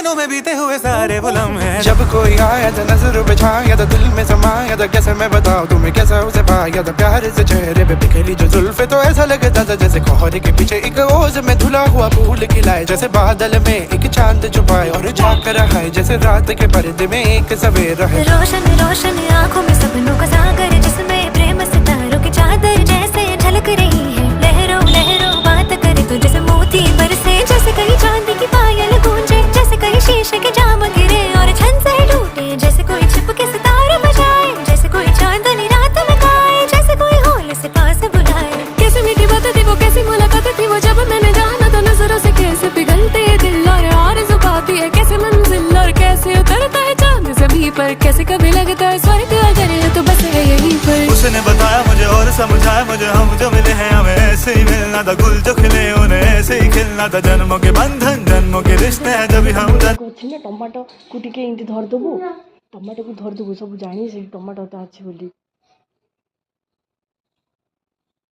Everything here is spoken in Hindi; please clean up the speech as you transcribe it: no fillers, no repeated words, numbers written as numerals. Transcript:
नैनों में बीते हुए सारे वो लम्हे। जब कोई आया था नजर बिछाया था दिल में समाया था, कैसे मैं बताऊं तुम्हें कैसा उसे पाया था। प्यार से चेहरे पे बिखरी जो जुल्फे तो ऐसा लगता था जैसे कोहरे के पीछे एक ओस में धुला हुआ फूल खिलाए, जैसे बादल में एक चांद छुपाए और झांक रहा है जैसे रात के पर्दे में एक सवेरा है। रोशन रोशन आंखों में सपनों का सागर, जिसमें प्रेम सितारों की चादर जैसे झलक रही है। लहरों लहरों बात करे तो जैसे मोती बरसे, जैसे कहीं चांदी की पायल गूंजे, जैसे कहीं शीशे के जाम गिरे और छन से टूटे, जैसे कोई छिप के सितारे बजाए, जैसे कोई चांदनी रात में गाए, जैसे कोई होल से पास बुलाए। कैसे मीठी बातें थी वो, कैसी मुलाकातें थी वो, जब मैंने जाना तो नजरों से कैसे पिघलते दिल और आरज़ू पाती है कैसे मंजिल, और कैसे उतरता है चांद ज़मीं पर, कैसे कभी लगता है स्वर्ग अगर है तो बस है यहीं पर। उसने बताया मुझे और समझाया मुझे, हम जो मिले हैं हमें ऐसे ही मिलना था। गुल जो खिले उन्हें ऐसे ही खिलना था। जन्मों के बंधन जन्मों के रिश्ते हैं जब हम टमाटो कुटिके एमती धरदेबु, टमाटो को धरदेबु सब जानी से टमाटो तो अच्छे बोली